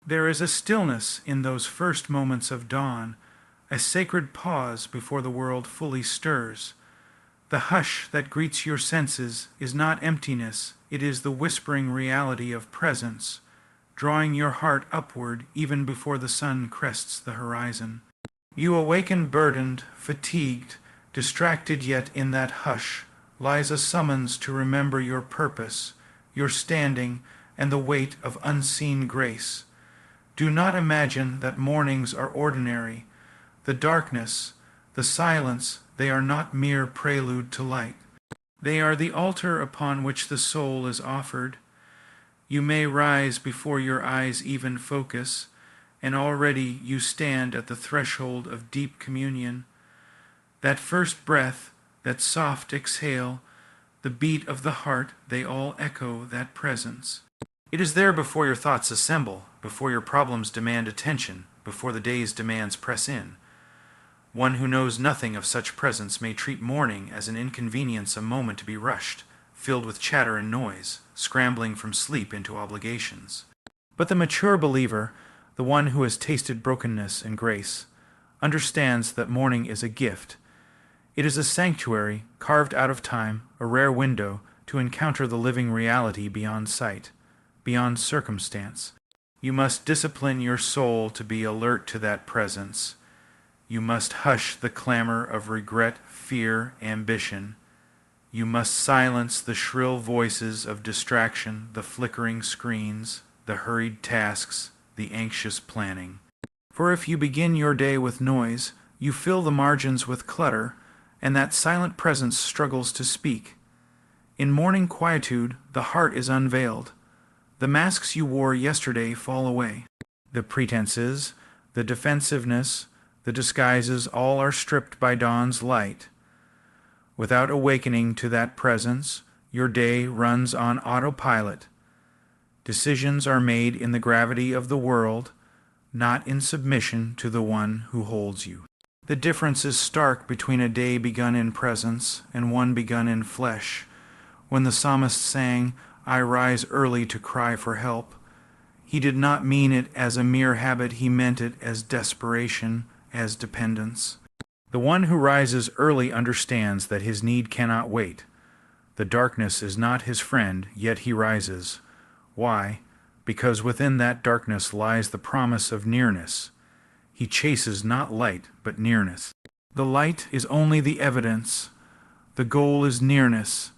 There is a stillness in those first moments of dawn, a sacred pause before the world fully stirs. The hush that greets your senses is not emptiness, it is the whispering reality of presence, drawing your heart upward even before the sun crests the horizon. You awaken burdened, fatigued, distracted, yet in that hush lies a summons to remember your purpose, your standing, and the weight of unseen grace. Do not imagine that mornings are ordinary. The darkness, the silence, they are not mere prelude to light. They are the altar upon which the soul is offered. You may rise before your eyes even focus, and already you stand at the threshold of deep communion. That first breath, that soft exhale, the beat of the heart, they all echo that presence. It is there before your thoughts assemble, before your problems demand attention, before the day's demands press in. One who knows nothing of such presence may treat morning as an inconvenience, a moment to be rushed, filled with chatter and noise, scrambling from sleep into obligations. But the mature believer, the one who has tasted brokenness and grace, understands that morning is a gift. It is a sanctuary carved out of time, a rare window to encounter the living reality beyond sight, beyond circumstance. You must discipline your soul to be alert to that presence. You must hush the clamor of regret, fear, ambition. You must silence the shrill voices of distraction, the flickering screens, the hurried tasks, the anxious planning. For if you begin your day with noise, you fill the margins with clutter, and that silent presence struggles to speak. In morning quietude, the heart is unveiled. The masks you wore yesterday fall away. The pretenses, the defensiveness, the disguises, all are stripped by dawn's light. Without awakening to that presence, your day runs on autopilot. Decisions are made in the gravity of the world, not in submission to the one who holds you. The difference is stark between a day begun in presence and one begun in flesh. When the psalmist sang, "I rise early to cry for help," he did not mean it as a mere habit, he meant it as desperation, as dependence. The one who rises early understands that his need cannot wait. The darkness is not his friend, yet he rises. Why? Because within that darkness lies the promise of nearness. He chases not light, but nearness. The light is only the evidence. The goal is nearness.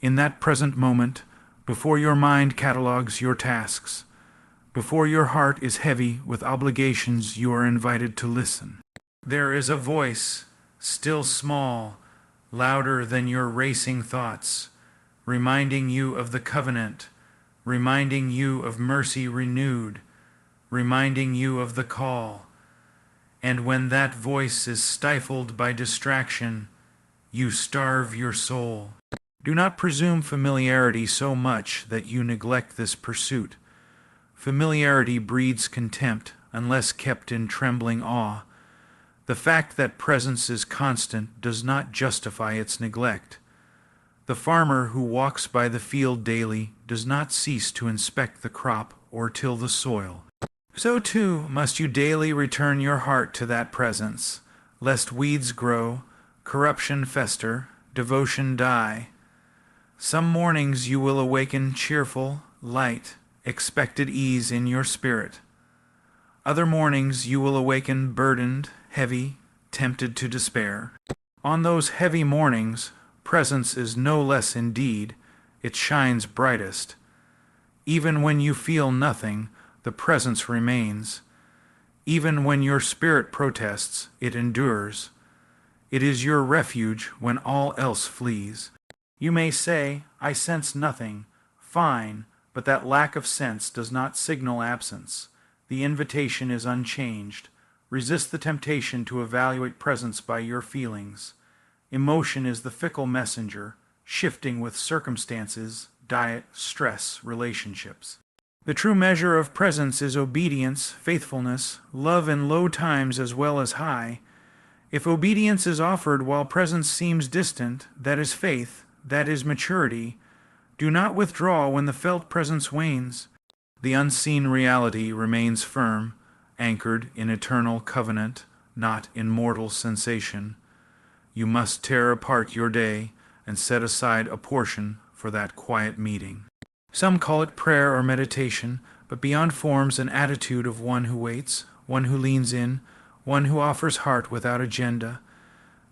In that present moment, before your mind catalogues your tasks, before your heart is heavy with obligations, you are invited to listen. There is a voice, still small, louder than your racing thoughts, reminding you of the covenant, reminding you of mercy renewed, reminding you of the call. And when that voice is stifled by distraction, you starve your soul. Do not presume familiarity so much that you neglect this pursuit. Familiarity breeds contempt unless kept in trembling awe. The fact that presence is constant does not justify its neglect. The farmer who walks by the field daily does not cease to inspect the crop or till the soil. So too must you daily return your heart to that presence, lest weeds grow, corruption fester, devotion die. Some mornings you will awaken cheerful, light, expected ease in your spirit. Other mornings you will awaken burdened, heavy, tempted to despair. On those heavy mornings, presence is no less indeed, it shines brightest. Even when you feel nothing, the presence remains. Even when your spirit protests, it endures. It is your refuge when all else flees. You may say, "I sense nothing." Fine, but that lack of sense does not signal absence. The invitation is unchanged. Resist the temptation to evaluate presence by your feelings. Emotion is the fickle messenger, shifting with circumstances, diet, stress, relationships. The true measure of presence is obedience, faithfulness, love in low times as well as high. If obedience is offered while presence seems distant, that is faith, that is maturity. Do not withdraw when the felt presence wanes. The unseen reality remains firm, anchored in eternal covenant, not in mortal sensation. You must tear apart your day and set aside a portion for that quiet meeting. Some call it prayer or meditation, but beyond forms an attitude of one who waits, one who leans in, one who offers heart without agenda.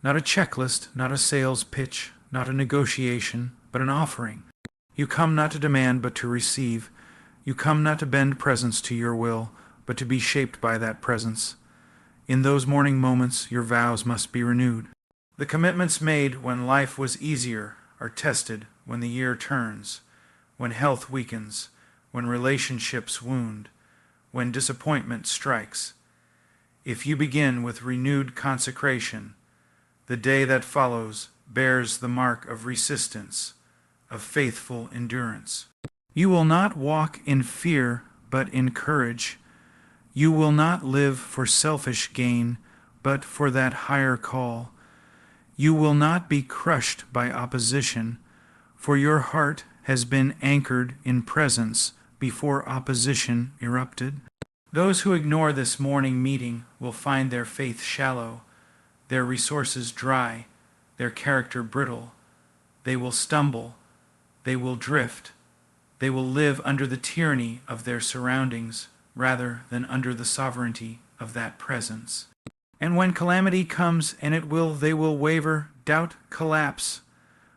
Not a checklist, not a sales pitch, not a negotiation, but an offering. You come not to demand, but to receive. You come not to bend presence to your will, but to be shaped by that presence. In those morning moments, your vows must be renewed. The commitments made when life was easier are tested when the year turns, when health weakens, when relationships wound, when disappointment strikes. If you begin with renewed consecration, the day that follows bears the mark of resistance, of faithful endurance. You will not walk in fear, but in courage. You will not live for selfish gain, but for that higher call. You will not be crushed by opposition, for your heart has been anchored in presence before opposition erupted. Those who ignore this morning meeting will find their faith shallow, their resources dry, their character brittle. They will stumble, they will drift, they will live under the tyranny of their surroundings rather than under the sovereignty of that presence. And when calamity comes, and it will, they will waver, doubt, collapse.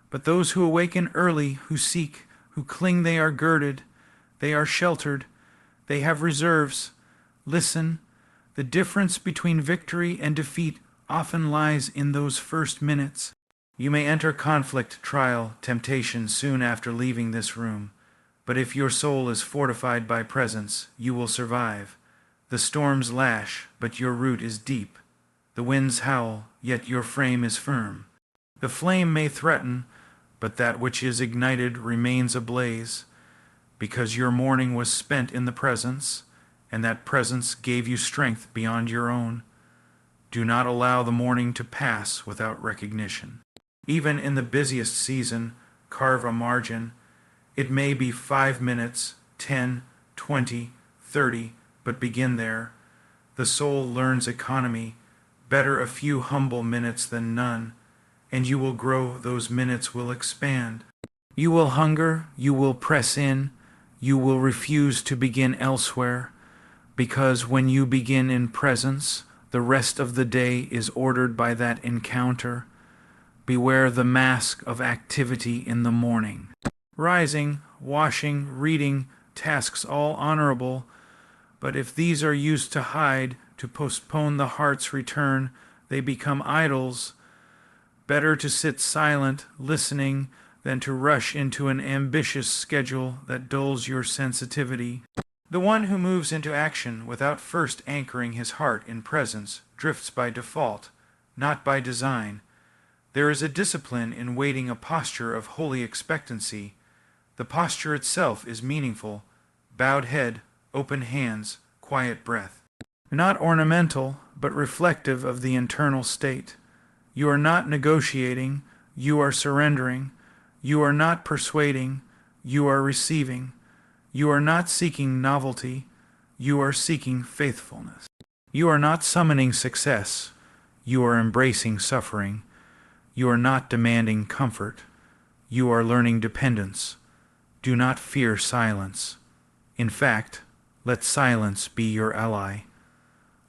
But those who awaken early, who seek, who cling, they are girded, they are sheltered, they have reserves. Listen, the difference between victory and defeat often lies in those first minutes. You may enter conflict, trial, temptation soon after leaving this room, but if your soul is fortified by presence, you will survive. The storms lash, but your root is deep. The winds howl, yet your frame is firm. The flame may threaten, but that which is ignited remains ablaze, because your morning was spent in the presence, and that presence gave you strength beyond your own. Do not allow the morning to pass without recognition. Even in the busiest season, carve a margin. It may be 5 minutes, 10, 20, 30, but begin there. The soul learns economy. Better a few humble minutes than none, and you will grow, those minutes will expand. You will hunger, you will press in, you will refuse to begin elsewhere, because when you begin in presence, the rest of the day is ordered by that encounter. Beware the mask of activity in the morning. Rising, washing, reading, tasks all honorable, but if these are used to hide, to postpone the heart's return, they become idols. Better to sit silent, listening, than to rush into an ambitious schedule that dulls your sensitivity. The one who moves into action without first anchoring his heart in presence drifts by default, not by design. There is a discipline in waiting, a posture of holy expectancy. The posture itself is meaningful. Bowed head, open hands, quiet breath. Not ornamental, but reflective of the internal state. You are not negotiating, you are surrendering. You are not persuading, you are receiving. You are not seeking novelty, you are seeking faithfulness. You are not summoning success, you are embracing suffering. You are not demanding comfort, you are learning dependence. Do not fear silence. In fact, let silence be your ally.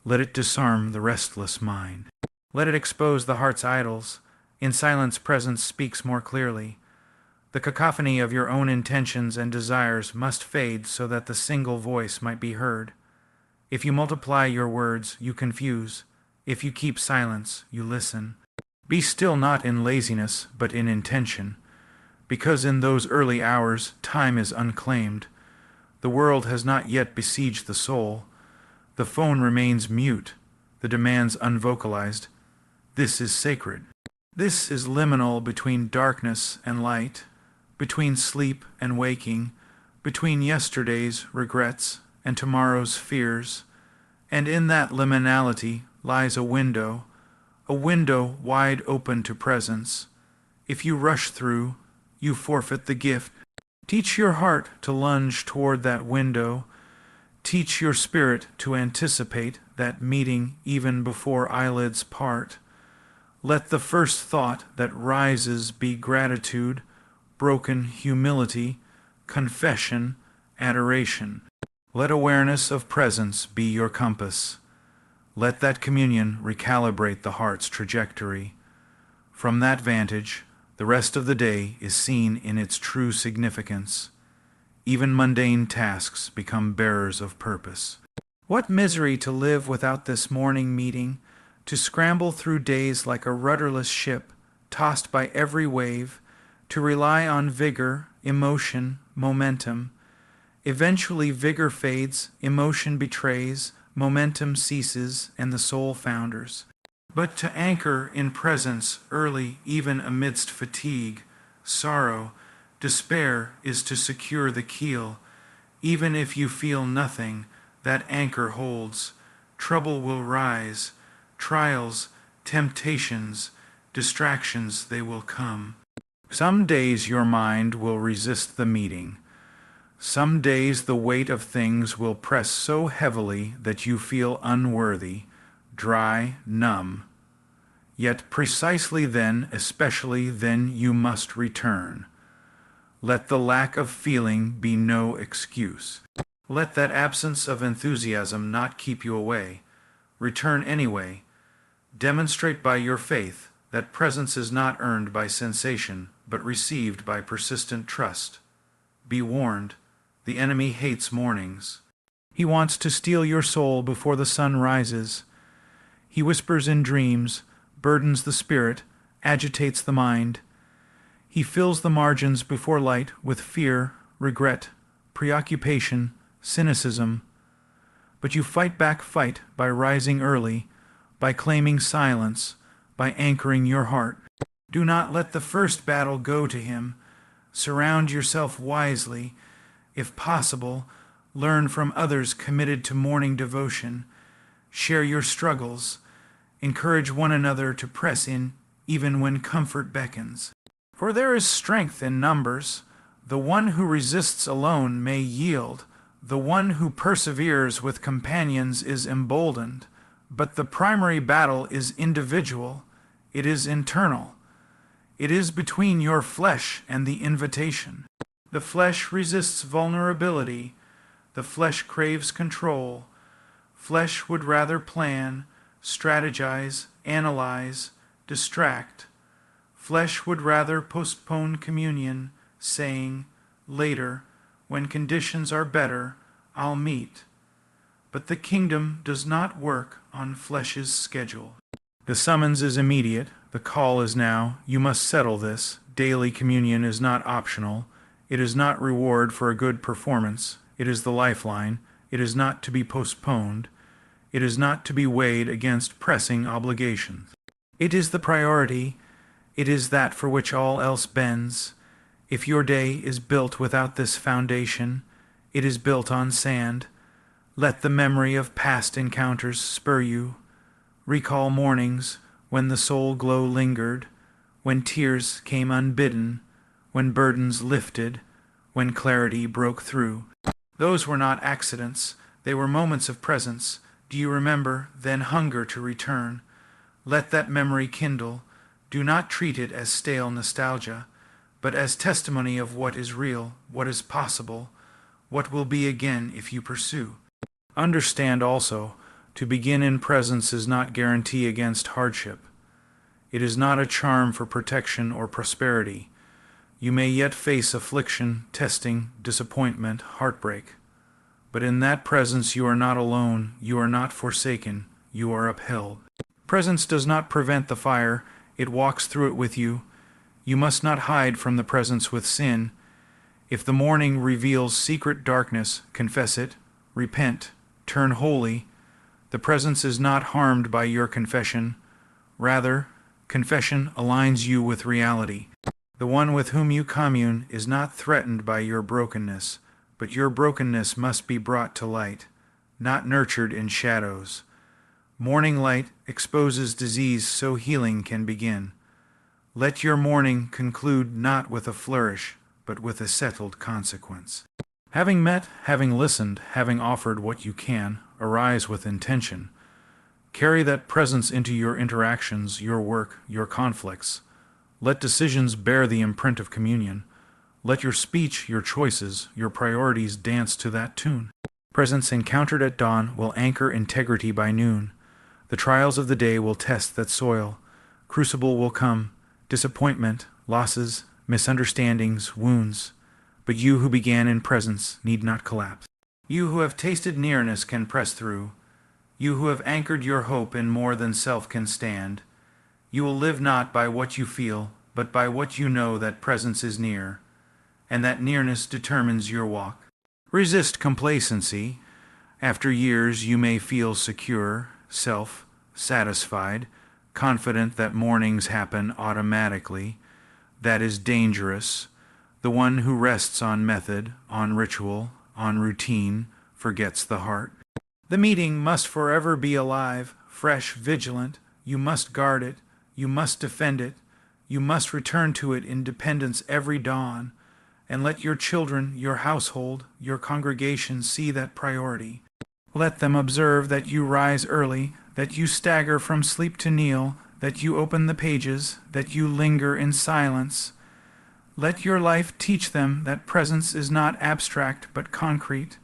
Let it disarm the restless mind. Let it expose the heart's idols. In silence, presence speaks more clearly. The cacophony of your own intentions and desires must fade so that the single voice might be heard. If you multiply your words, you confuse. If you keep silence, you listen. Be still, not in laziness, but in intention, because in those early hours time is unclaimed. The world has not yet besieged the soul. The phone remains mute, the demands unvocalized. This is sacred. This is liminal between darkness and light, between sleep and waking, between yesterday's regrets and tomorrow's fears, and in that liminality lies a window wide open to presence. If you rush through, you forfeit the gift. Teach your heart to lunge toward that window, Teach your spirit to anticipate that meeting even before eyelids part. Let the first thought that rises be gratitude, broken humility, confession, adoration. Let awareness of presence be your compass. Let that communion recalibrate the heart's trajectory. From that vantage, the rest of the day is seen in its true significance. Even mundane tasks become bearers of purpose. What misery to live without this morning meeting, to scramble through days like a rudderless ship, tossed by every wave, to rely on vigor, emotion, momentum. Eventually vigor fades, emotion betrays, momentum ceases, and the soul founders. But to anchor in presence early, even amidst fatigue, sorrow, despair, is to secure the keel. Even if you feel nothing, that anchor holds. Trouble will rise, trials, temptations, distractions, they will come. Some days your mind will resist the meeting. Some days the weight of things will press so heavily that you feel unworthy, dry, numb. Yet precisely then, especially then, you must return. Let the lack of feeling be no excuse. Let that absence of enthusiasm not keep you away. Return anyway. Demonstrate by your faith that presence is not earned by sensation, but received by persistent trust. Be warned, the enemy hates mornings. He wants to steal your soul before the sun rises. He whispers in dreams, burdens the spirit, agitates the mind. He fills the margins before light with fear, regret, preoccupation, cynicism. But you fight back fight by rising early, by claiming silence, by anchoring your heart. Do not let the first battle go to him. Surround yourself wisely. If possible, learn from others committed to morning devotion. Share your struggles. Encourage one another to press in even when comfort beckons. For there is strength in numbers. The one who resists alone may yield. The one who perseveres with companions is emboldened. But the primary battle is individual. It is internal. It is between your flesh and the invitation. The flesh resists vulnerability. The flesh craves control. Flesh would rather plan, strategize, analyze, distract. Flesh would rather postpone communion, saying, later, when conditions are better, I'll meet. But the kingdom does not work on flesh's schedule. The summons is immediate. The call is now. You must settle this. Daily communion is not optional. It is not reward for a good performance. It is the lifeline. It is not to be postponed. It is not to be weighed against pressing obligations. It is the priority. It is that for which all else bends. If your day is built without this foundation, it is built on sand. Let the memory of past encounters spur you. Recall mornings when the soul glow lingered, when tears came unbidden, when burdens lifted, when clarity broke through. Those were not accidents. They were moments of presence. Do you remember? Then hunger to return. Let that memory kindle. Do not treat it as stale nostalgia, but as testimony of what is real, what is possible, what will be again if you pursue. Understand also, to begin in presence is not guarantee against hardship. It is not a charm for protection or prosperity. You may yet face affliction, testing, disappointment, heartbreak. But in that presence you are not alone, you are not forsaken, you are upheld. Presence does not prevent the fire, it walks through it with you. You must not hide from the presence with sin. If the morning reveals secret darkness, confess it, repent, turn holy. The presence is not harmed by your confession. Rather, confession aligns you with reality. The one with whom you commune is not threatened by your brokenness, but your brokenness must be brought to light, not nurtured in shadows. Morning light exposes disease so healing can begin. Let your morning conclude not with a flourish, but with a settled consequence. Having met, having listened, having offered what you can, arise with intention. Carry that presence into your interactions, your work, your conflicts. Let decisions bear the imprint of communion. Let your speech, your choices, your priorities dance to that tune. Presence encountered at dawn will anchor integrity by noon. The trials of the day will test that soil. Crucible will come, disappointment, losses, misunderstandings, wounds. But you who began in presence need not collapse. You who have tasted nearness can press through. You who have anchored your hope in more than self can stand. You will live not by what you feel, but by what you know that presence is near, and that nearness determines your walk. Resist complacency. After years you may feel secure, self-satisfied, confident that mornings happen automatically. That is dangerous. The one who rests on method, on ritual, on routine, forgets the heart. The meeting must forever be alive, fresh, vigilant. You must guard it. You must defend it. You must return to it in dependence every dawn. And let your children, your household, your congregation see that priority. Let them observe that you rise early, that you stagger from sleep to kneel, that you open the pages, that you linger in silence. Let your life teach them that presence is not abstract but concrete.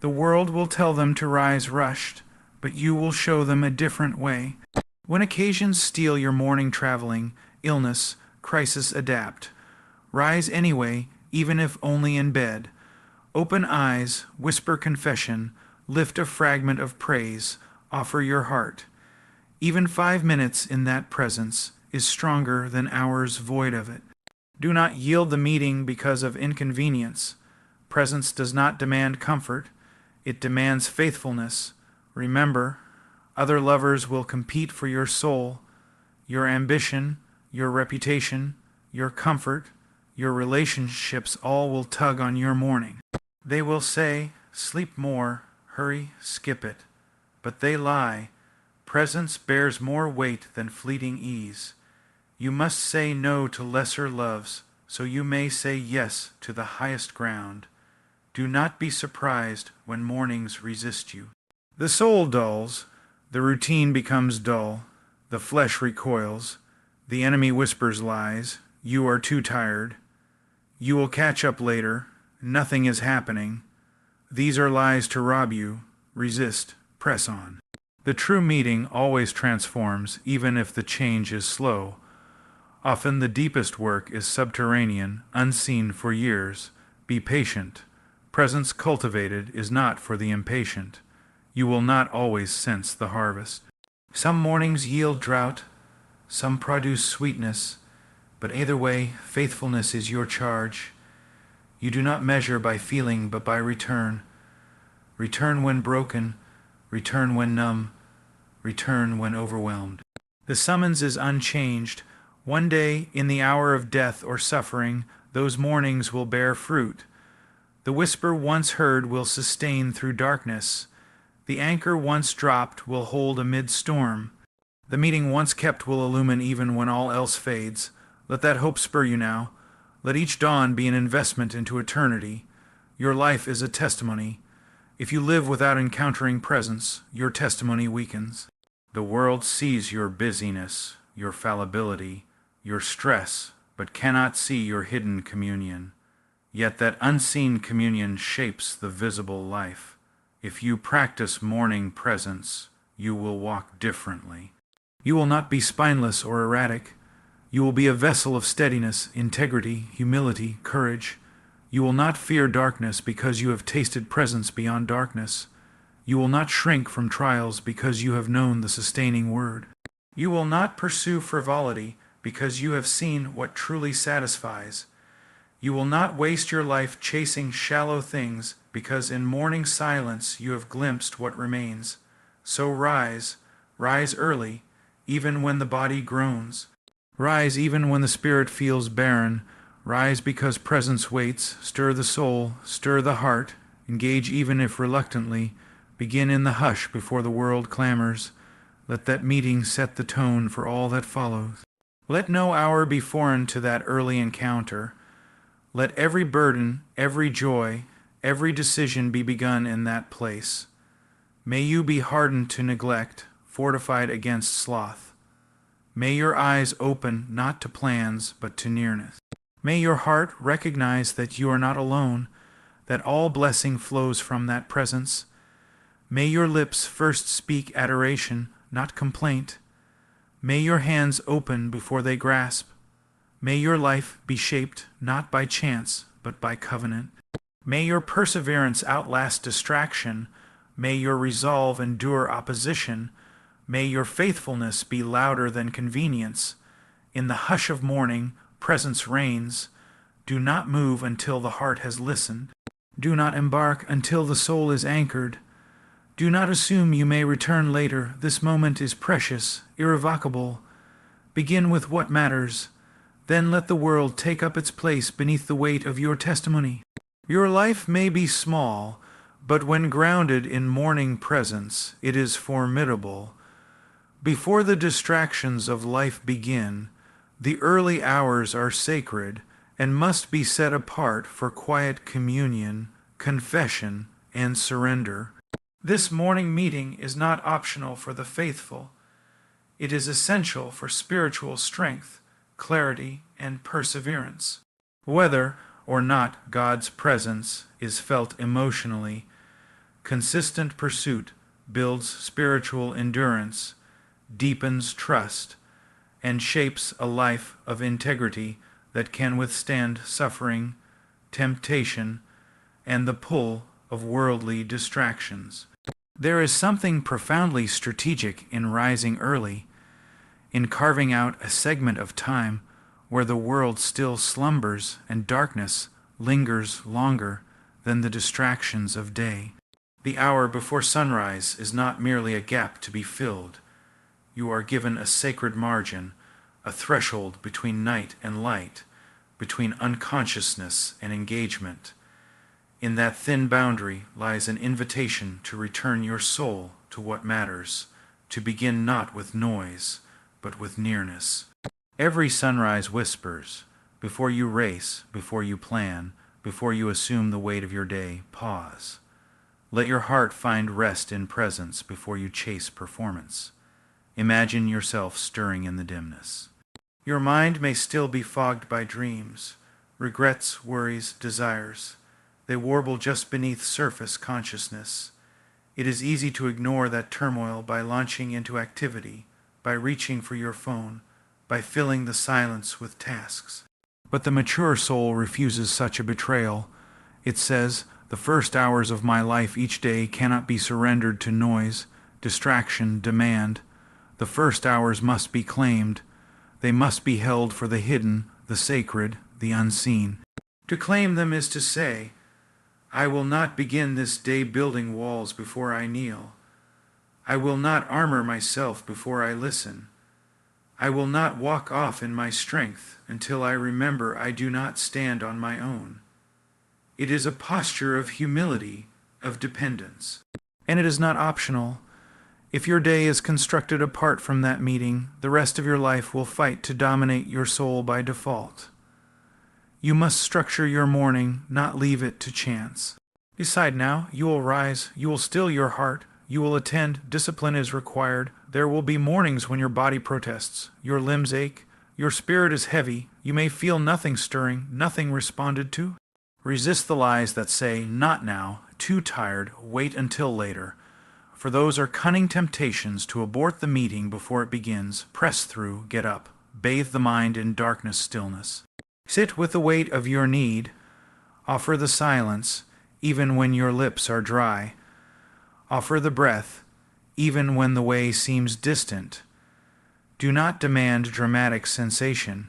The world will tell them to rise rushed, but you will show them a different way. When occasions steal your morning traveling, illness, crisis, adapt. Rise anyway, even if only in bed. Open eyes, whisper confession, lift a fragment of praise, offer your heart. Even 5 minutes in that presence is stronger than hours void of it. Do not yield the meeting because of inconvenience. Presence does not demand comfort. It demands faithfulness. Remember, other lovers will compete for your soul, your ambition, your reputation, your comfort, your relationships all will tug on your morning. They will say, sleep more, hurry, skip it. But they lie. Presence bears more weight than fleeting ease. You must say no to lesser loves, so you may say yes to the highest ground. Do not be surprised when mornings resist you. The soul dulls, the routine becomes dull, the flesh recoils, the enemy whispers lies, you are too tired. You will catch up later, nothing is happening. These are lies to rob you. Resist, press on. The true meeting always transforms, even if the change is slow. Often the deepest work is subterranean, unseen for years. Be patient. Presence cultivated is not for the impatient. You will not always sense the harvest. Some mornings yield drought, some produce sweetness, but either way, faithfulness is your charge. You do not measure by feeling, but by return. Return when broken, return when numb, return when overwhelmed. The summons is unchanged. One day, in the hour of death or suffering, those mornings will bear fruit. The whisper once heard will sustain through darkness. The anchor once dropped will hold amid storm. The meeting once kept will illumine even when all else fades. Let that hope spur you now. Let each dawn be an investment into eternity. Your life is a testimony. If you live without encountering presence, your testimony weakens. The world sees your busyness, your fallibility, your stress, but cannot see your hidden communion. Yet that unseen communion shapes the visible life. If you practice morning presence, you will walk differently. You will not be spineless or erratic. You will be a vessel of steadiness, integrity, humility, courage. You will not fear darkness because you have tasted presence beyond darkness. You will not shrink from trials because you have known the sustaining word. You will not pursue frivolity because you have seen what truly satisfies. You will not waste your life chasing shallow things because in morning silence you have glimpsed what remains. So rise early, even when the body groans. Rise even when the spirit feels barren. Rise because presence waits. Stir the soul, stir the heart. Engage even if reluctantly. Begin in the hush before the world clamors. Let that meeting set the tone for all that follows. Let no hour be foreign to that early encounter. Let every burden, every joy, every decision be begun in that place. May you be hardened to neglect, fortified against sloth. May your eyes open not to plans, but to nearness. May your heart recognize that you are not alone, that all blessing flows from that presence. May your lips first speak adoration, not complaint. May your hands open before they grasp. May your life be shaped not by chance, but by covenant. May your perseverance outlast distraction. May your resolve endure opposition. May your faithfulness be louder than convenience. In the hush of morning, presence reigns. Do not move until the heart has listened. Do not embark until the soul is anchored. Do not assume you may return later. This moment is precious, irrevocable. Begin with what matters. Then let the world take up its place beneath the weight of your testimony. Your life may be small, but when grounded in morning presence, it is formidable. Before the distractions of life begin, the early hours are sacred and must be set apart for quiet communion, confession, and surrender. This morning meeting is not optional for the faithful. It is essential for spiritual strength, clarity, and perseverance. Whether or not God's presence is felt emotionally, consistent pursuit builds spiritual endurance, deepens trust, and shapes a life of integrity that can withstand suffering, temptation, and the pull of worldly distractions. There is something profoundly strategic in rising early, in carving out a segment of time where the world still slumbers and darkness lingers longer than the distractions of day. The hour before sunrise is not merely a gap to be filled. You are given a sacred margin, a threshold between night and light, between unconsciousness and engagement. In that thin boundary lies an invitation to return your soul to what matters, to begin not with noise, but with nearness. Every sunrise whispers, before you race, before you plan, before you assume the weight of your day, pause. Let your heart find rest in presence before you chase performance. Imagine yourself stirring in the dimness. Your mind may still be fogged by dreams, regrets, worries, desires. They warble just beneath surface consciousness. It is easy to ignore that turmoil by launching into activity, by reaching for your phone, by filling the silence with tasks. But the mature soul refuses such a betrayal. It says, the first hours of my life each day cannot be surrendered to noise, distraction, demand. The first hours must be claimed. They must be held for the hidden, the sacred, the unseen. To claim them is to say, I will not begin this day building walls before I kneel. I will not armor myself before I listen. I will not walk off in my strength until I remember I do not stand on my own. It is a posture of humility, of dependence. And it is not optional. If your day is constructed apart from that meeting, the rest of your life will fight to dominate your soul by default. You must structure your morning, not leave it to chance. Decide now, you will rise, you will still your heart, you will attend, discipline is required. There will be mornings when your body protests, your limbs ache, your spirit is heavy, you may feel nothing stirring, nothing responded to. Resist the lies that say, not now, too tired, wait until later. For those are cunning temptations to abort the meeting before it begins. Press through, get up, bathe the mind in darkness stillness. Sit with the weight of your need. Offer the silence, even when your lips are dry. Offer the breath, even when the way seems distant. Do not demand dramatic sensation.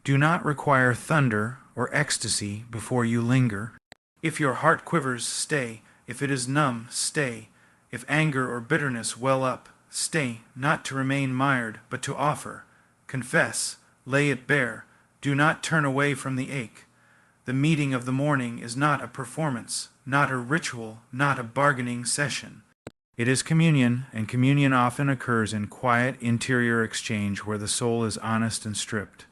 Do not require thunder or ecstasy before you linger. If your heart quivers, stay. If it is numb, stay. If anger or bitterness well up, stay, not to remain mired, but to offer. Confess, lay it bare. Do not turn away from the ache. The meeting of the morning is not a performance, not a ritual, not a bargaining session. It is communion, and communion often occurs in quiet interior exchange where the soul is honest and stripped.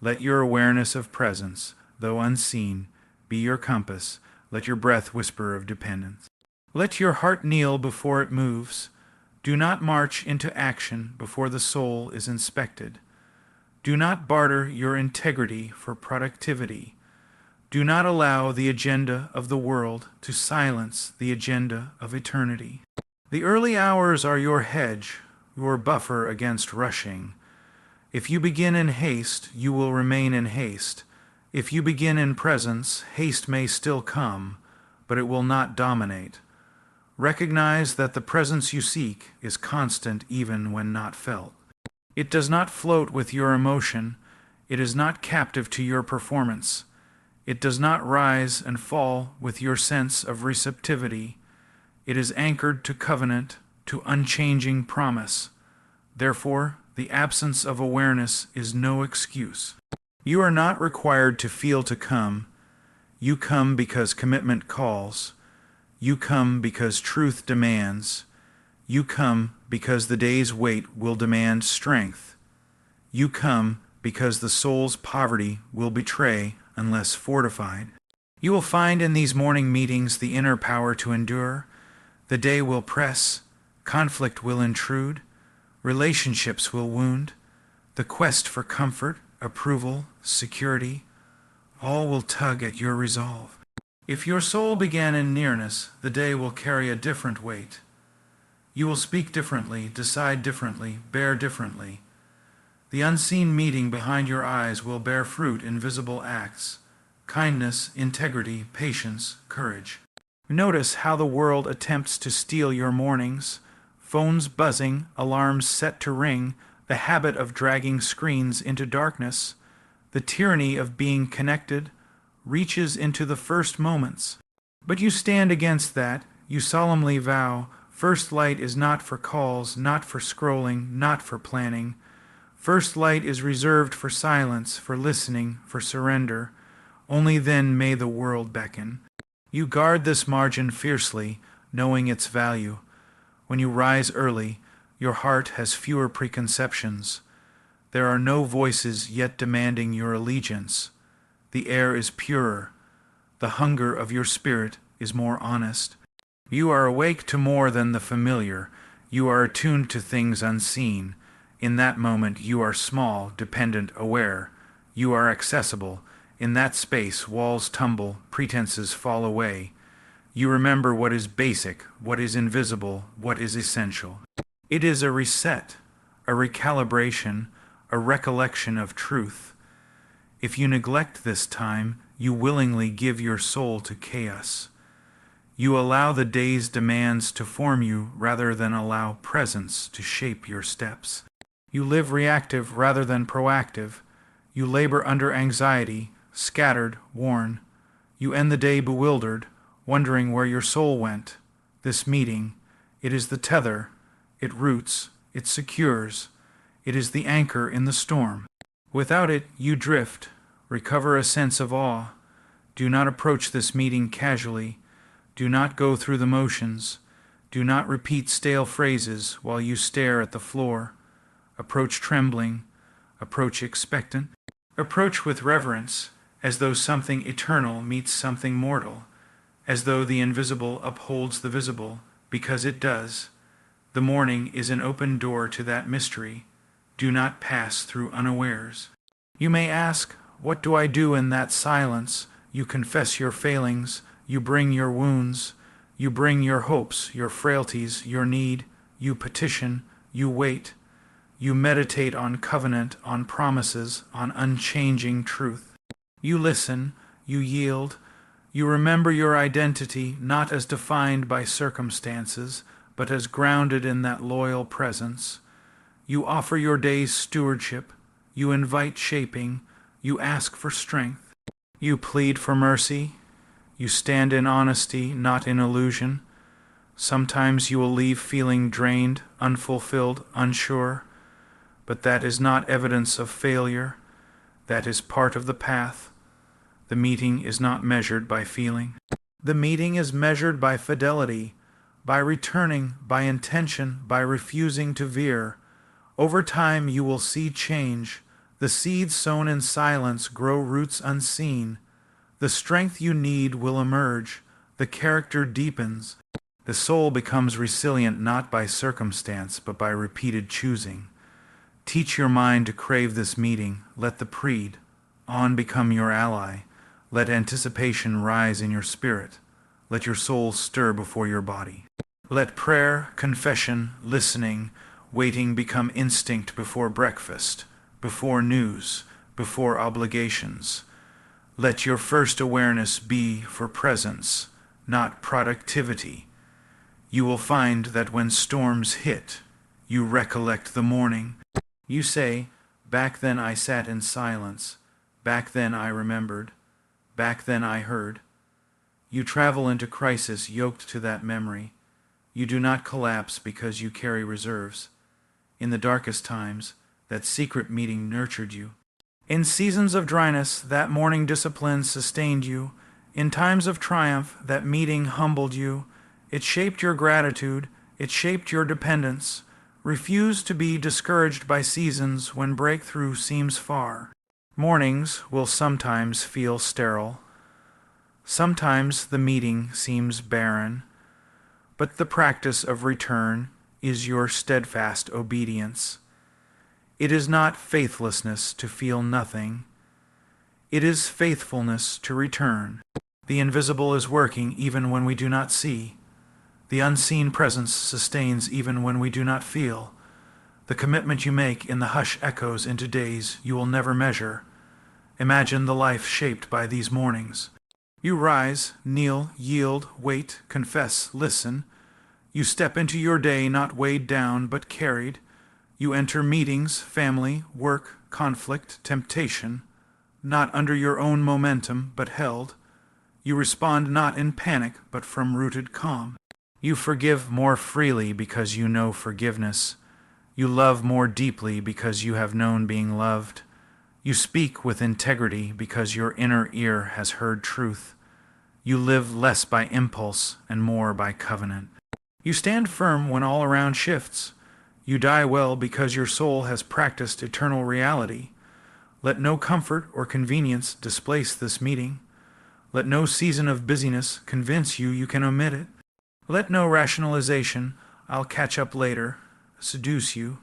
Let your awareness of presence, though unseen, be your compass. Let your breath whisper of dependence. Let your heart kneel before it moves. Do not march into action before the soul is inspected. Do not barter your integrity for productivity. Do not allow the agenda of the world to silence the agenda of eternity. The early hours are your hedge, your buffer against rushing. If you begin in haste, you will remain in haste. If you begin in presence, haste may still come, but it will not dominate. Recognize that the presence you seek is constant even when not felt. It does not float with your emotion. It is not captive to your performance. It does not rise and fall with your sense of receptivity. It is anchored to covenant, to unchanging promise. Therefore, the absence of awareness is no excuse. You are not required to feel to come. You come because commitment calls. You come because truth demands. You come because the day's weight will demand strength. You come because the soul's poverty will betray unless fortified. You will find in these morning meetings the inner power to endure. The day will press, conflict will intrude, relationships will wound, the quest for comfort, approval, security, all will tug at your resolve. If your soul began in nearness, the day will carry a different weight. You will speak differently, decide differently, bear differently. The unseen meeting behind your eyes will bear fruit in visible acts: kindness, integrity, patience, courage. Notice how the world attempts to steal your mornings. Phones buzzing, alarms set to ring, the habit of dragging screens into darkness, the tyranny of being connected, reaches into the first moments. But you stand against that. You solemnly vow, first light is not for calls, not for scrolling, not for planning. First light is reserved for silence, for listening, for surrender. Only then may the world beckon. You guard this margin fiercely, knowing its value. When you rise early, your heart has fewer preconceptions. There are no voices yet demanding your allegiance. The air is purer. The hunger of your spirit is more honest. You are awake to more than the familiar. You are attuned to things unseen. In that moment you are small, dependent, aware. You are accessible. In that space walls tumble, pretenses fall away. You remember what is basic, what is invisible, what is essential. It is a reset, a recalibration, a recollection of truth. If you neglect this time, you willingly give your soul to chaos. You allow the day's demands to form you rather than allow presence to shape your steps. You live reactive rather than proactive. You labor under anxiety, scattered, worn. You end the day bewildered, wondering where your soul went. This meeting, it is the tether. It roots, it secures. It is the anchor in the storm. Without it, you drift. Recover a sense of awe. Do not approach this meeting casually. Do not go through the motions. Do not repeat stale phrases while you stare at the floor. Approach trembling. Approach expectant. Approach with reverence, as though something eternal meets something mortal, as though the invisible upholds the visible, because it does. The morning is an open door to that mystery. Do not pass through unawares. You may ask, what do I do in that silence? You confess your failings. You bring your wounds. You bring your hopes, your frailties, your need. You petition. You wait. You meditate on covenant, on promises, on unchanging truth. You listen. You yield. You remember your identity not as defined by circumstances, but as grounded in that loyal presence. You offer your day's stewardship. You invite shaping. You ask for strength. You plead for mercy. You stand in honesty, not in illusion. Sometimes you will leave feeling drained, unfulfilled, unsure. But that is not evidence of failure. That is part of the path. The meeting is not measured by feeling. The meeting is measured by fidelity, by returning, by intention, by refusing to veer. Over time you will see change. The seeds sown in silence grow roots unseen. The strength you need will emerge, the character deepens, the soul becomes resilient not by circumstance but by repeated choosing. Teach your mind to crave this meeting, let the preed on become your ally, let anticipation rise in your spirit, let your soul stir before your body. Let prayer, confession, listening, waiting become instinct before breakfast, before news, before obligations. Let your first awareness be for presence, not productivity. You will find that when storms hit, you recollect the morning. You say, "Back then I sat in silence. Back then I remembered. Back then I heard." You travel into crisis yoked to that memory. You do not collapse because you carry reserves. In the darkest times, that secret meeting nurtured you. In seasons of dryness, that morning discipline sustained you. In times of triumph, that meeting humbled you. It shaped your gratitude. It shaped your dependence. Refuse to be discouraged by seasons when breakthrough seems far. Mornings will sometimes feel sterile. Sometimes the meeting seems barren. But the practice of return is your steadfast obedience. It is not faithlessness to feel nothing. It is faithfulness to return. The invisible is working even when we do not see. The unseen presence sustains even when we do not feel. The commitment you make in the hush echoes into days you will never measure. Imagine the life shaped by these mornings. You rise, kneel, yield, wait, confess, listen. You step into your day not weighed down but carried. You enter meetings, family, work, conflict, temptation, not under your own momentum but held. You respond not in panic but from rooted calm. You forgive more freely because you know forgiveness. You love more deeply because you have known being loved. You speak with integrity because your inner ear has heard truth. You live less by impulse and more by covenant. You stand firm when all around shifts. You die well because your soul has practiced eternal reality. Let no comfort or convenience displace this meeting. Let no season of busyness convince you you can omit it. Let no rationalization, "I'll catch up later," seduce you.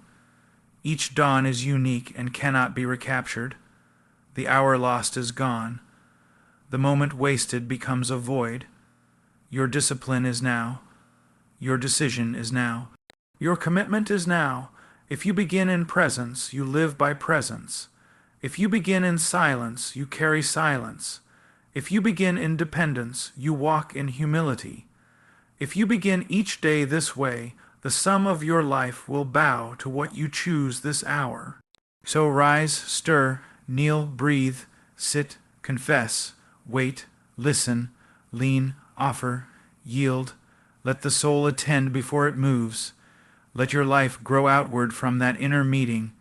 Each dawn is unique and cannot be recaptured. The hour lost is gone. The moment wasted becomes a void. Your discipline is now. Your decision is now. Your commitment is now. If you begin in presence, you live by presence. If you begin in silence, you carry silence. If you begin in dependence, you walk in humility. If you begin each day this way, the sum of your life will bow to what you choose this hour. So rise, stir, kneel, breathe, sit, confess, wait, listen, lean, offer, yield. Let the soul attend before it moves. Let your life grow outward from that inner meeting.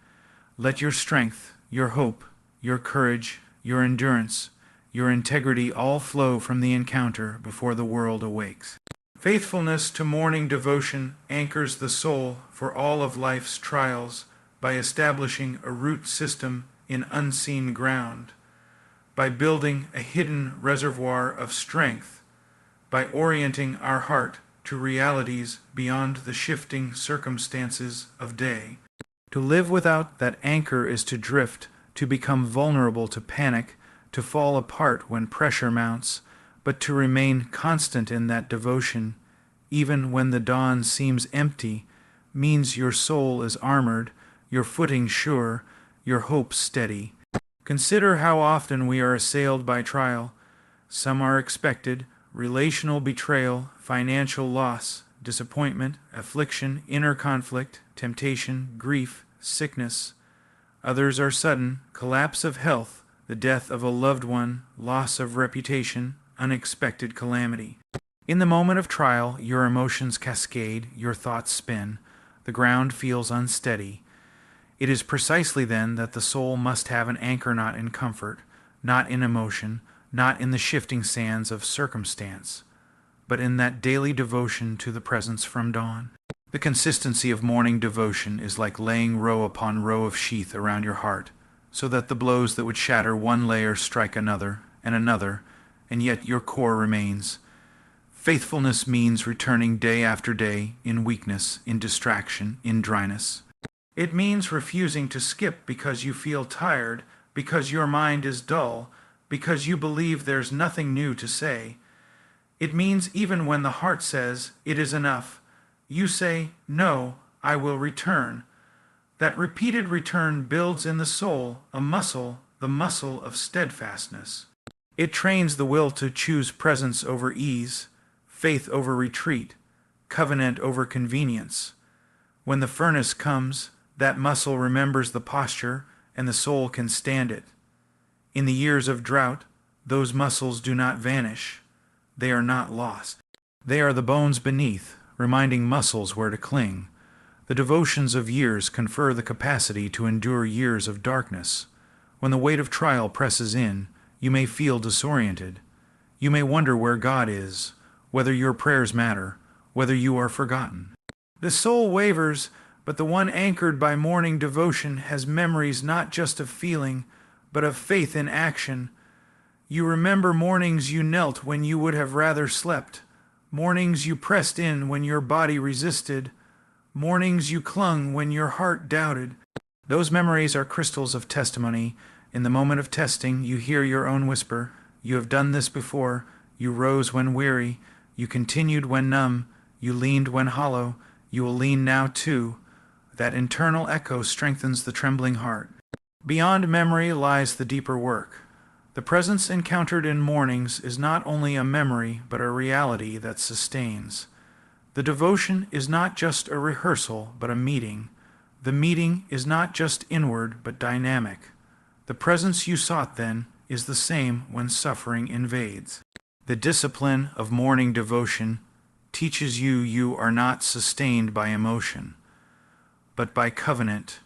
Let your strength, your hope, your courage, your endurance, your integrity all flow from the encounter before the world awakes. Faithfulness to morning devotion anchors the soul for all of life's trials by establishing a root system in unseen ground, by building a hidden reservoir of strength, by orienting our heart to realities beyond the shifting circumstances of day. To live without that anchor is to drift, to become vulnerable to panic, to fall apart when pressure mounts, but to remain constant in that devotion, even when the dawn seems empty, means your soul is armored, your footing sure, your hope steady. Consider how often we are assailed by trial. Some are expected: relational betrayal, financial loss, disappointment, affliction, inner conflict, temptation, grief, sickness. Others are sudden: collapse of health, the death of a loved one, loss of reputation, unexpected calamity. In the moment of trial, your emotions cascade, your thoughts spin, the ground feels unsteady. It is precisely then that the soul must have an anchor not in comfort, not in emotion, not in the shifting sands of circumstance, but in that daily devotion to the presence from dawn. The consistency of morning devotion is like laying row upon row of sheath around your heart, so that the blows that would shatter one layer strike another, and yet your core remains. Faithfulness means returning day after day in weakness, in distraction, in dryness. It means refusing to skip because you feel tired, because your mind is dull, because you believe there's nothing new to say. It means even when the heart says, "It is enough," you say, "No, I will return." That repeated return builds in the soul a muscle, the muscle of steadfastness. It trains the will to choose presence over ease, faith over retreat, covenant over convenience. When the furnace comes, that muscle remembers the posture, and the soul can stand it. In the years of drought, those muscles do not vanish. They are not lost. They are the bones beneath, reminding muscles where to cling. The devotions of years confer the capacity to endure years of darkness. When the weight of trial presses in, you may feel disoriented. You may wonder where God is, whether your prayers matter, whether you are forgotten. The soul wavers, but the one anchored by morning devotion has memories not just of feeling, but of faith in action. You remember mornings you knelt when you would have rather slept, mornings you pressed in when your body resisted, mornings you clung when your heart doubted. Those memories are crystals of testimony. In the moment of testing, you hear your own whisper, "You have done this before. You rose when weary. You continued when numb. You leaned when hollow. You will lean now too." That internal echo strengthens the trembling heart. Beyond memory lies the deeper work. The presence encountered in mornings is not only a memory, but a reality that sustains. The devotion is not just a rehearsal, but a meeting. The meeting is not just inward, but dynamic. The presence you sought then is the same when suffering invades. The discipline of morning devotion teaches you are not sustained by emotion, but by covenant.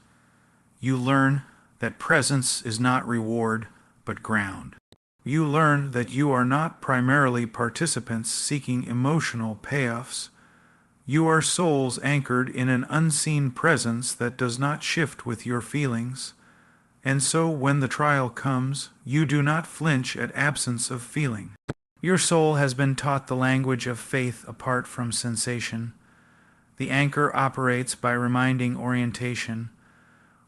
You learn that presence is not reward, but ground. You learn that you are not primarily participants seeking emotional payoffs. You are souls anchored in an unseen presence that does not shift with your feelings. And so when the trial comes, you do not flinch at absence of feeling. Your soul has been taught the language of faith apart from sensation. The anchor operates by reminding orientation.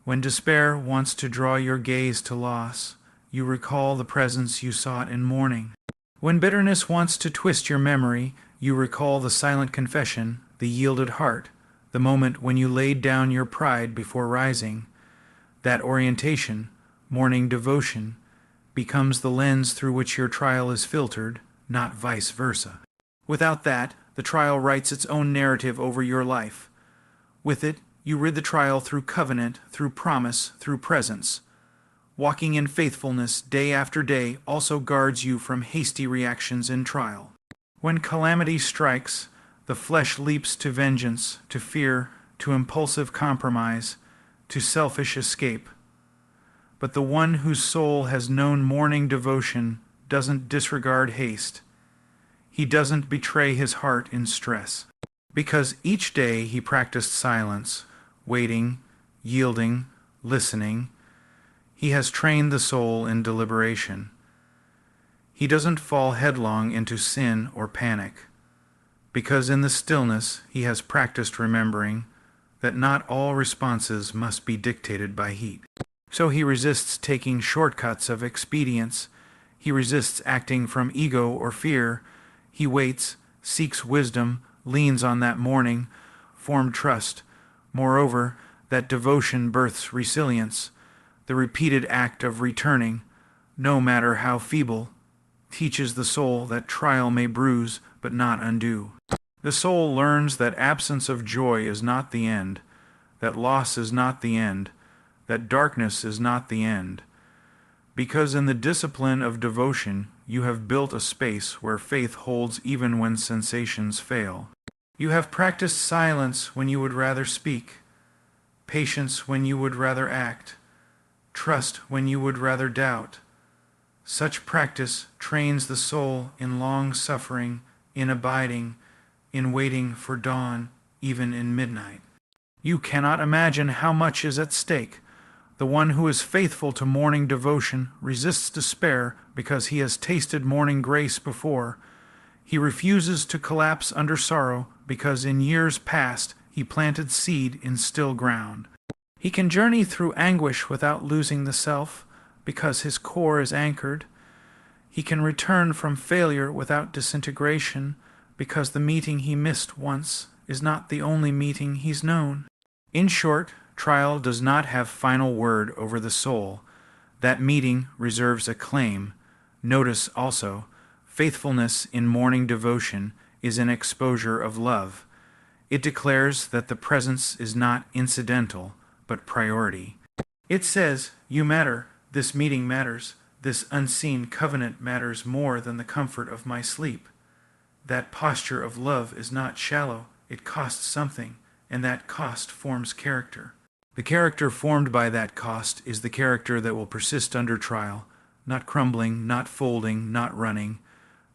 When despair wants to draw your gaze to loss, you recall the presence you sought in mourning. When bitterness wants to twist your memory, you recall the silent confession, the yielded heart, the moment when you laid down your pride before rising. That orientation, morning devotion, becomes the lens through which your trial is filtered, not vice versa. Without that, the trial writes its own narrative over your life. With it, you rid the trial through covenant, through promise, through presence. Walking in faithfulness day after day also guards you from hasty reactions in trial. When calamity strikes, the flesh leaps to vengeance, to fear, to impulsive compromise, to selfish escape. But the one whose soul has known morning devotion doesn't disregard haste. He doesn't betray his heart in stress. Because each day he practiced silence, waiting, yielding, listening, he has trained the soul in deliberation. He doesn't fall headlong into sin or panic, because in the stillness he has practiced remembering that not all responses must be dictated by heat. So he resists taking shortcuts of expedience. He resists acting from ego or fear. He waits, seeks wisdom, leans on that morning, formed trust. Moreover, that devotion births resilience. The repeated act of returning, no matter how feeble, teaches the soul that trial may bruise but not undo. The soul learns that absence of joy is not the end, that loss is not the end, that darkness is not the end. Because in the discipline of devotion, you have built a space where faith holds even when sensations fail. You have practiced silence when you would rather speak, patience when you would rather act, trust when you would rather doubt. Such practice trains the soul in long suffering, in abiding, in waiting for dawn, even in midnight. You cannot imagine how much is at stake. The one who is faithful to morning devotion resists despair because he has tasted morning grace before. He refuses to collapse under sorrow because in years past he planted seed in still ground. He can journey through anguish without losing the self because his core is anchored. He can return from failure without disintegration because the meeting he missed once is not the only meeting he's known. In short, trial does not have final word over the soul. That meeting reserves a claim. Notice also, faithfulness in morning devotion is an exposure of love. It declares that the presence is not incidental, but priority. It says, "You matter, this meeting matters, this unseen covenant matters more than the comfort of my sleep." That posture of love is not shallow, it costs something, and that cost forms character. The character formed by that cost is the character that will persist under trial, not crumbling, not folding, not running.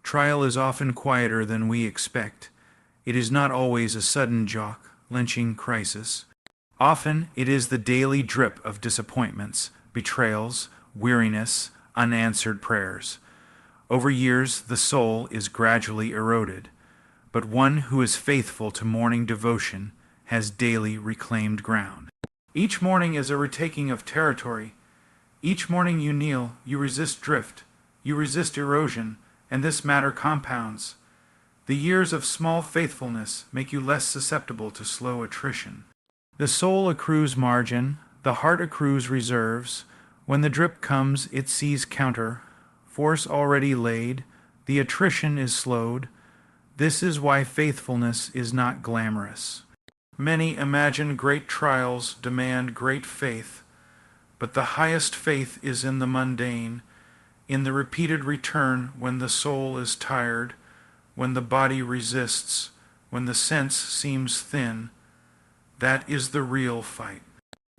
Trial is often quieter than we expect. It is not always a sudden jock, lynching crisis. Often it is the daily drip of disappointments, betrayals, weariness, unanswered prayers. Over years the soul is gradually eroded, but one who is faithful to morning devotion has daily reclaimed ground. Each morning is a retaking of territory. Each morning you kneel, you resist drift, you resist erosion, and this matter compounds. The years of small faithfulness make you less susceptible to slow attrition. The soul accrues margin, the heart accrues reserves. When the drip comes, it sees counter. Force already laid, the attrition is slowed. This is why faithfulness is not glamorous. Many imagine great trials demand great faith, but the highest faith is in the mundane, in the repeated return when the soul is tired, when the body resists, when the sense seems thin. That is the real fight.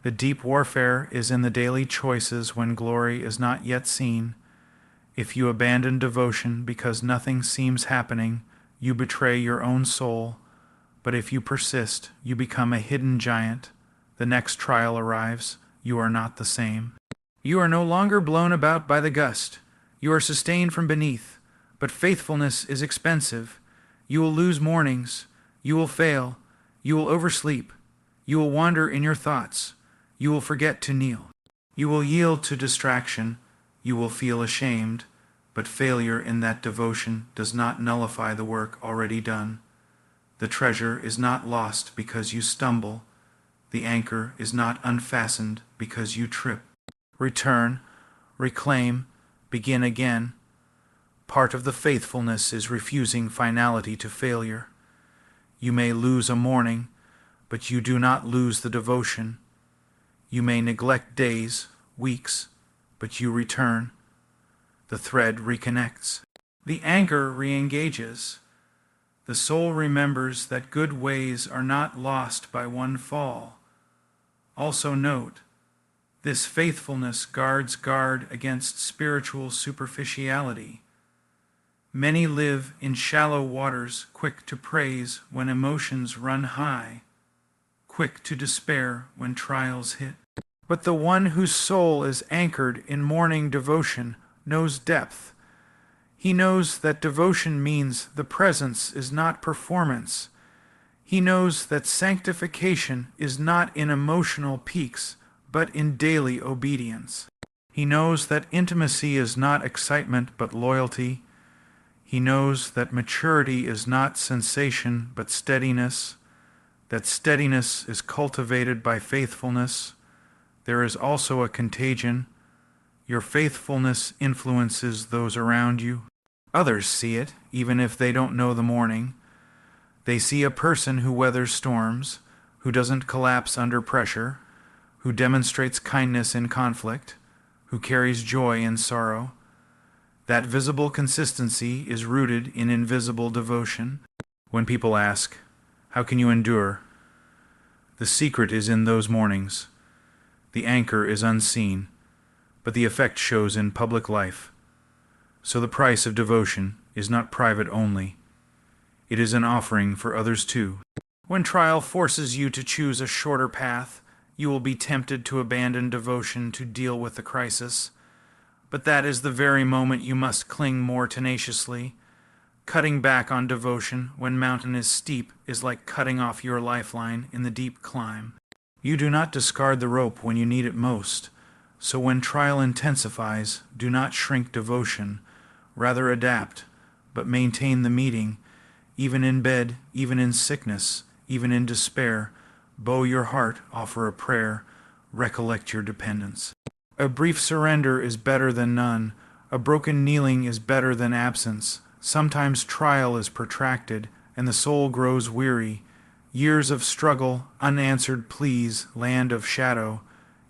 The deep warfare is in the daily choices when glory is not yet seen. If you abandon devotion because nothing seems happening, you betray your own soul. But if you persist, you become a hidden giant. The next trial arrives. You are not the same. You are no longer blown about by the gust. You are sustained from beneath. But faithfulness is expensive. You will lose mornings. You will fail. You will oversleep. You will wander in your thoughts. You will forget to kneel. You will yield to distraction. You will feel ashamed. But failure in that devotion does not nullify the work already done. The treasure is not lost because you stumble. The anchor is not unfastened because you trip. Return, reclaim, begin again. Part of the faithfulness is refusing finality to failure. You may lose a morning, but you do not lose the devotion. You may neglect days, weeks, but you return. The thread reconnects. The anchor re-engages. The soul remembers that good ways are not lost by one fall. Also note, this faithfulness guards guard against spiritual superficiality. Many live in shallow waters, quick to praise when emotions run high, quick to despair when trials hit. But the one whose soul is anchored in morning devotion knows depth. He knows that devotion means the presence is not performance. He knows that sanctification is not in emotional peaks, but in daily obedience. He knows that intimacy is not excitement, but loyalty. He knows that maturity is not sensation, but steadiness, that steadiness is cultivated by faithfulness. There is also a contagion. Your faithfulness influences those around you. Others see it, even if they don't know the morning. They see a person who weathers storms, who doesn't collapse under pressure, who demonstrates kindness in conflict, who carries joy in sorrow. That visible consistency is rooted in invisible devotion. When people ask, "How can you endure?" The secret is in those mornings. The anchor is unseen, but the effect shows in public life. So the price of devotion is not private only. It is an offering for others too. When trial forces you to choose a shorter path, You will be tempted to abandon devotion to deal with the crisis, but that is the very moment you must cling more tenaciously. Cutting back on devotion when mountain is steep is like cutting off your lifeline in the deep climb. You do not discard the rope when you need it most, so when trial intensifies, do not shrink devotion, rather adapt, but maintain the meeting, even in bed, even in sickness, even in despair. Bow your heart, offer a prayer, recollect your dependence. A brief surrender is better than none. A broken kneeling is better than absence. Sometimes trial is protracted, and the soul grows weary. Years of struggle, unanswered pleas, land of shadow.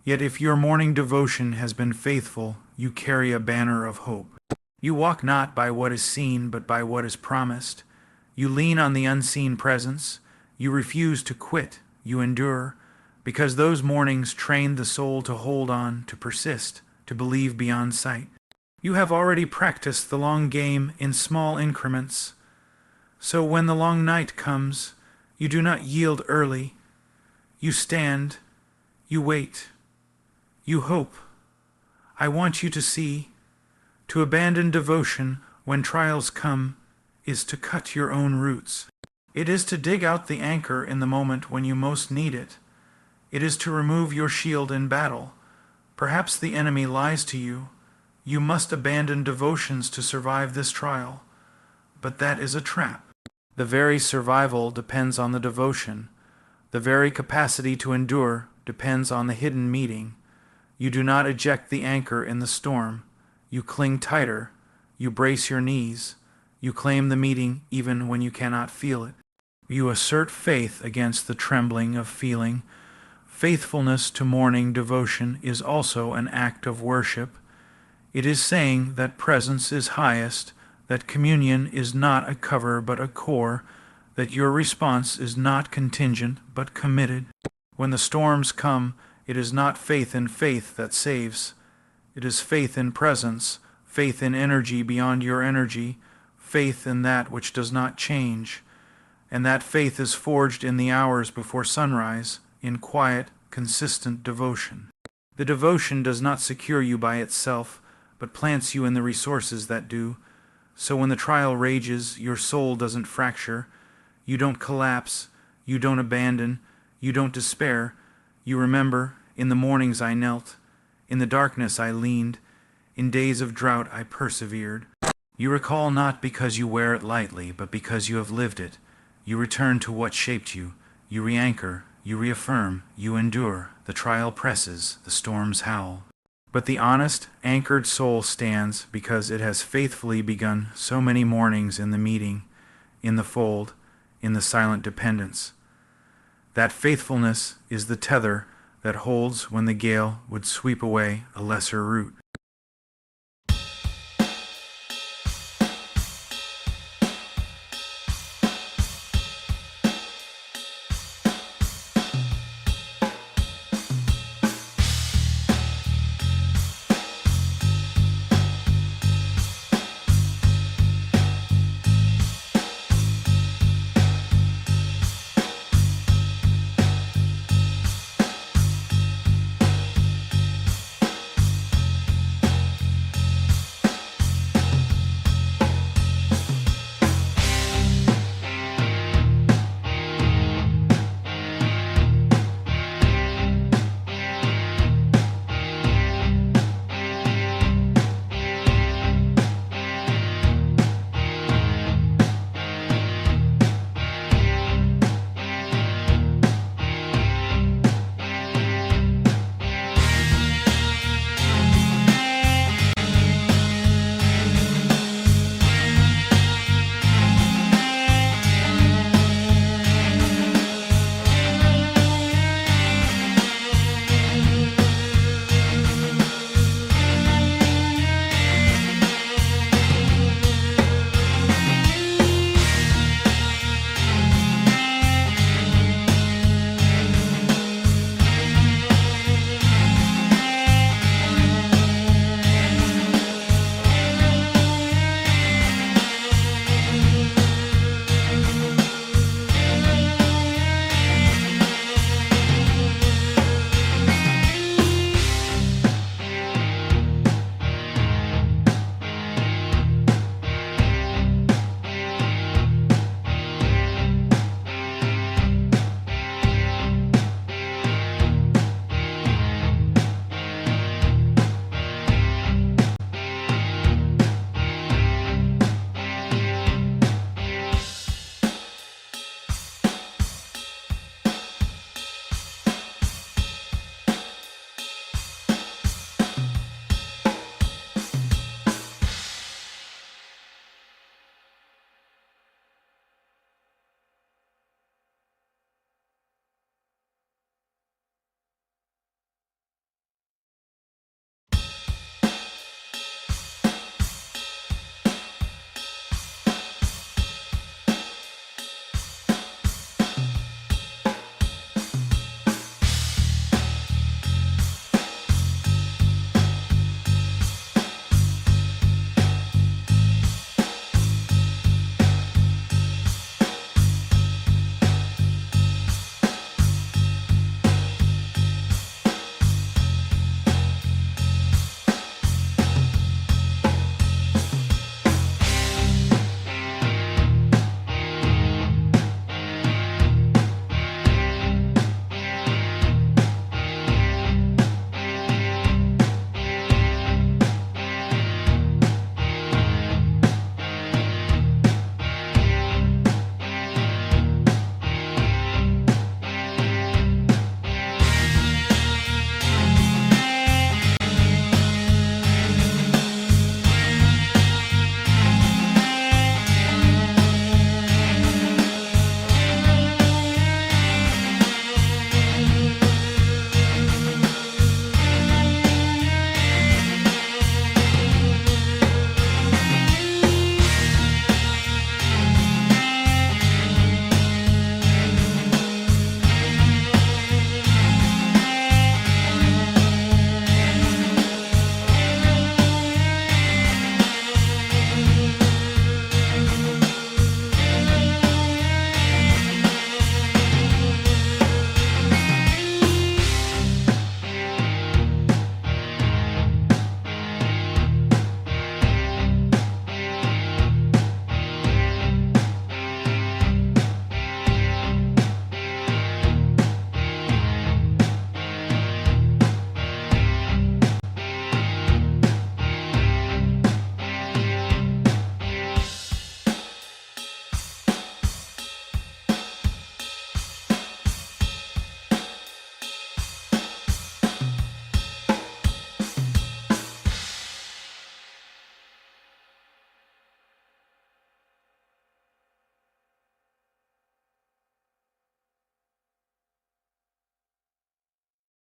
Yet if your morning devotion has been faithful, you carry a banner of hope. You walk not by what is seen, but by what is promised. You lean on the unseen presence. You refuse to quit. You endure, because those mornings trained the soul to hold on, to persist, to believe beyond sight. You have already practiced the long game in small increments. So when the long night comes, you do not yield early. You stand, you wait, you hope. I want you to see, to abandon devotion when trials come is to cut your own roots. It is to dig out the anchor in the moment when you most need it. It is to remove your shield in battle. Perhaps the enemy lies to you. You must abandon devotions to survive this trial. But that is a trap. The very survival depends on the devotion. The very capacity to endure depends on the hidden meeting. You do not eject the anchor in the storm. You cling tighter. You brace your knees. You claim the meeting even when you cannot feel it. You assert faith against the trembling of feeling. Faithfulness to morning devotion is also an act of worship. It is saying that presence is highest, that communion is not a cover but a core, that your response is not contingent but committed. When the storms come, it is not faith in faith that saves. It is faith in presence, faith in energy beyond your energy, faith in that which does not change. And that faith is forged in the hours before sunrise, in quiet, consistent devotion. The devotion does not secure you by itself, but plants you in the resources that do. So when the trial rages, your soul doesn't fracture. You don't collapse. You don't abandon. You don't despair. You remember, in the mornings I knelt. In the darkness I leaned. In days of drought I persevered. You recall not because you wear it lightly, but because you have lived it. You return to what shaped you. You re-anchor. You reaffirm. You endure. The trial presses. The storms howl. But the honest, anchored soul stands because it has faithfully begun so many mornings in the meeting, in the fold, in the silent dependence. That faithfulness is the tether that holds when the gale would sweep away a lesser root.